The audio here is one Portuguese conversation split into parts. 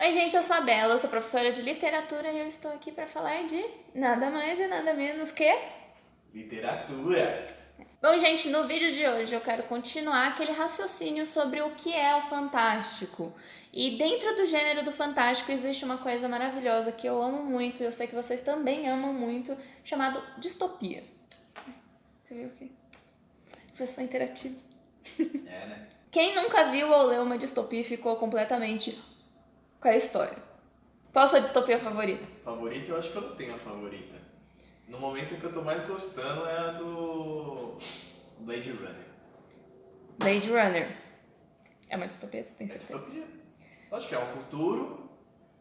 Oi, gente, eu sou a Bela, eu sou professora de literatura e eu estou aqui para falar de nada mais e nada menos que literatura. Bom, gente, no vídeo de hoje eu quero continuar aquele raciocínio sobre o que é o fantástico. E dentro do gênero do fantástico existe uma coisa maravilhosa que eu amo muito, e eu sei que vocês também amam muito, chamado distopia. Você viu o quê? Professor interativo. É, né? Quem nunca viu ou leu uma distopia e ficou completamente com a história? Qual a sua distopia favorita? Favorita, eu acho que eu não tenho a favorita. No momento que eu tô mais gostando é a do Blade Runner. Blade Runner. É uma distopia, você tem É certeza? distopia. Acho que é um futuro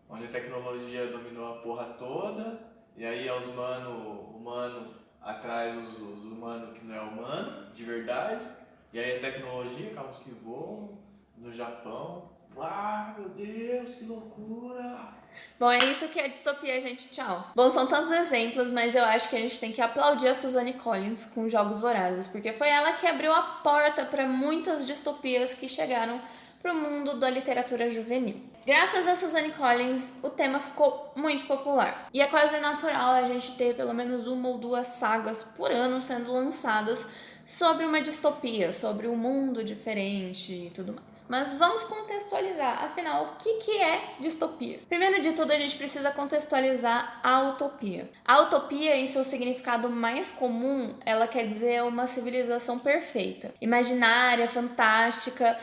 onde a tecnologia dominou a porra toda e aí é os humano atrai os humanos que não é humano, de verdade. E aí a tecnologia, carros que voam no Japão. Uau, meu Deus, que loucura! Bom, é isso que é distopia, gente. Tchau. Bom, são tantos exemplos, mas eu acho que a gente tem que aplaudir a Suzanne Collins com Jogos Vorazes, porque foi ela que abriu a porta para muitas distopias que chegaram para o mundo da literatura juvenil. Graças a Suzanne Collins, o tema ficou muito popular. E é quase natural a gente ter pelo menos uma ou duas sagas por ano sendo lançadas sobre uma distopia, sobre um mundo diferente e tudo mais. Mas vamos contextualizar, afinal, o que é distopia? Primeiro de tudo, a gente precisa contextualizar a utopia. A utopia, em seu significado mais comum, ela quer dizer uma civilização perfeita, imaginária, fantástica,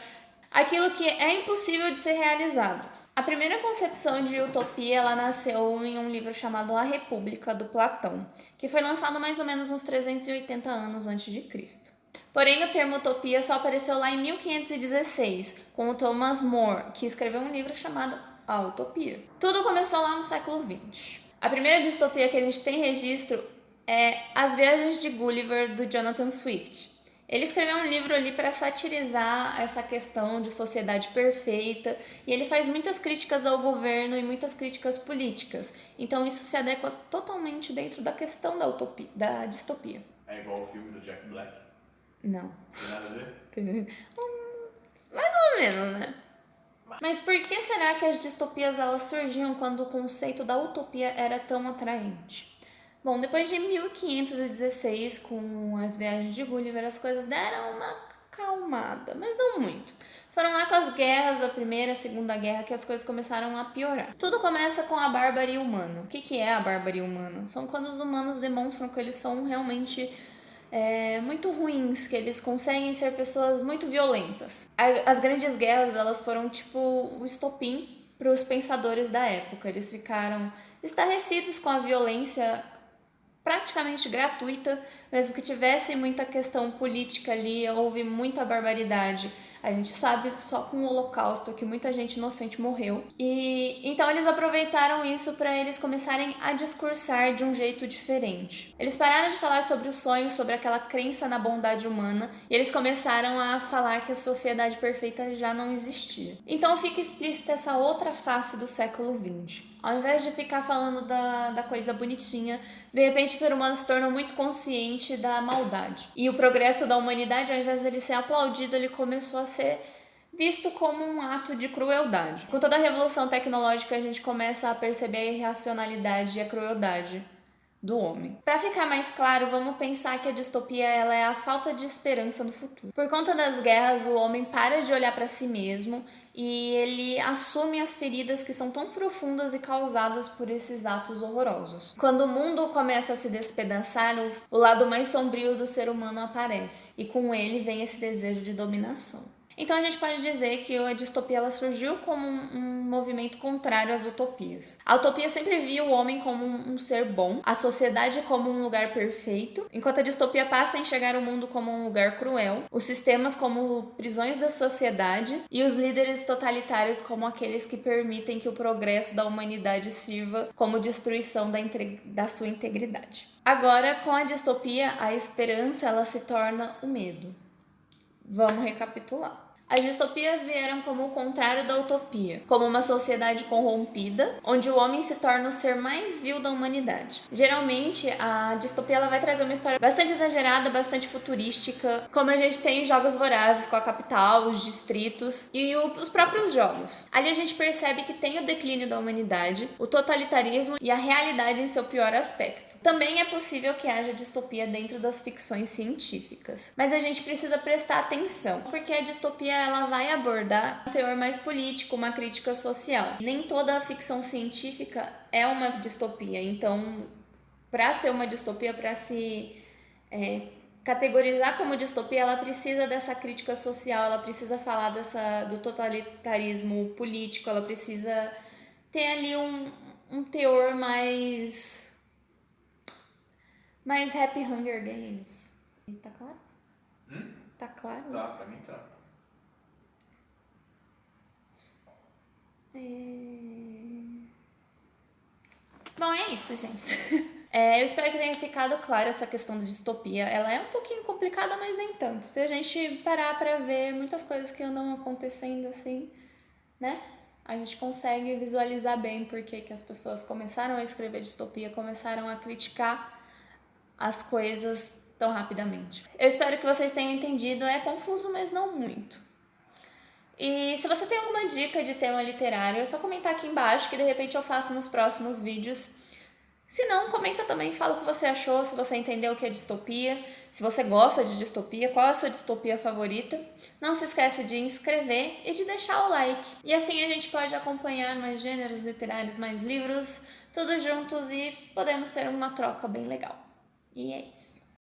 aquilo que é impossível de ser realizado. A primeira concepção de utopia ela nasceu em um livro chamado A República, do Platão, que foi lançado mais ou menos uns 380 anos antes de Cristo. Porém, o termo utopia só apareceu lá em 1516, com o Thomas More, que escreveu um livro chamado A Utopia. Tudo começou lá no século XX. A primeira distopia que a gente tem registro é As Viagens de Gulliver, do Jonathan Swift. Ele escreveu um livro ali para satirizar essa questão de sociedade perfeita e ele faz muitas críticas ao governo e muitas críticas políticas. Então isso se adequa totalmente dentro da questão da utopia, da distopia. É igual o filme do Jack Black. Não. Tem nada a ver? Mais ou menos, né? Mas por que será que as distopias elas surgiam quando o conceito da utopia era tão atraente? Bom, depois de 1516, com as viagens de Gulliver, as coisas deram uma acalmada, mas não muito. Foram lá com as guerras, a Primeira e a Segunda Guerra, que as coisas começaram a piorar. Tudo começa com a bárbara humana. O que é a bárbara humana? São quando os humanos demonstram que eles são realmente muito ruins, que eles conseguem ser pessoas muito violentas. As grandes guerras, elas foram tipo o estopim para os pensadores da época. Eles ficaram estarrecidos com a violência praticamente gratuita, mesmo que tivesse muita questão política ali, houve muita barbaridade. A gente sabe só com o Holocausto que muita gente inocente morreu. E então eles aproveitaram isso para eles começarem a discursar de um jeito diferente. Eles pararam de falar sobre o sonho, sobre aquela crença na bondade humana, e eles começaram a falar que a sociedade perfeita já não existia. Então fica explícita essa outra face do século XX. Ao invés de ficar falando da coisa bonitinha, de repente o ser humano se tornou muito consciente da maldade. E o progresso da humanidade, ao invés dele ser aplaudido, ele começou a ser visto como um ato de crueldade. Com toda a revolução tecnológica, a gente começa a perceber a irracionalidade e a crueldade do homem. Para ficar mais claro, vamos pensar que a distopia ela é a falta de esperança no futuro. Por conta das guerras, o homem para de olhar para si mesmo e ele assume as feridas que são tão profundas e causadas por esses atos horrorosos. Quando o mundo começa a se despedaçar, o lado mais sombrio do ser humano aparece e com ele vem esse desejo de dominação. Então a gente pode dizer que a distopia ela surgiu como um movimento contrário às utopias. A utopia sempre via o homem como um ser bom, a sociedade como um lugar perfeito, enquanto a distopia passa a enxergar o mundo como um lugar cruel, os sistemas como prisões da sociedade e os líderes totalitários como aqueles que permitem que o progresso da humanidade sirva como destruição da sua integridade. Agora, com a distopia, a esperança ela se torna o medo. Vamos recapitular. As distopias vieram como o contrário da utopia, como uma sociedade corrompida, onde o homem se torna o ser mais vil da humanidade. Geralmente, a distopia ela vai trazer uma história bastante exagerada, bastante futurística, como a gente tem em Jogos Vorazes, com a capital, os distritos e os próprios jogos. Ali a gente percebe que tem o declínio da humanidade, o totalitarismo e a realidade em seu pior aspecto. Também é possível que haja distopia dentro das ficções científicas, mas a gente precisa prestar atenção, porque a distopia ela vai abordar um teor mais político, uma crítica social. Nem toda a ficção científica é uma distopia, então, para ser uma distopia, para se categorizar como distopia, ela precisa dessa crítica social, ela precisa falar do totalitarismo político, ela precisa ter ali um teor mais Happy Hunger Games. Tá claro? Tá claro? Tá, pra mim tá. Bom, é isso, gente. Eu espero que tenha ficado claro essa questão da distopia. Ela é um pouquinho complicada, mas nem tanto. Se a gente parar pra ver muitas coisas que andam acontecendo assim, né? A gente consegue visualizar bem porque que as pessoas começaram a escrever distopia, começaram a criticar as coisas tão rapidamente. Eu espero que vocês tenham entendido. É confuso, mas não muito. E se você tem alguma dica de tema literário, é só comentar aqui embaixo que de repente eu faço nos próximos vídeos. Se não, comenta também, fala o que você achou, se você entendeu o que é distopia, se você gosta de distopia, qual é a sua distopia favorita. Não se esqueça de inscrever e de deixar o like. E assim a gente pode acompanhar mais gêneros literários, mais livros, todos juntos e podemos ter uma troca bem legal. E é isso.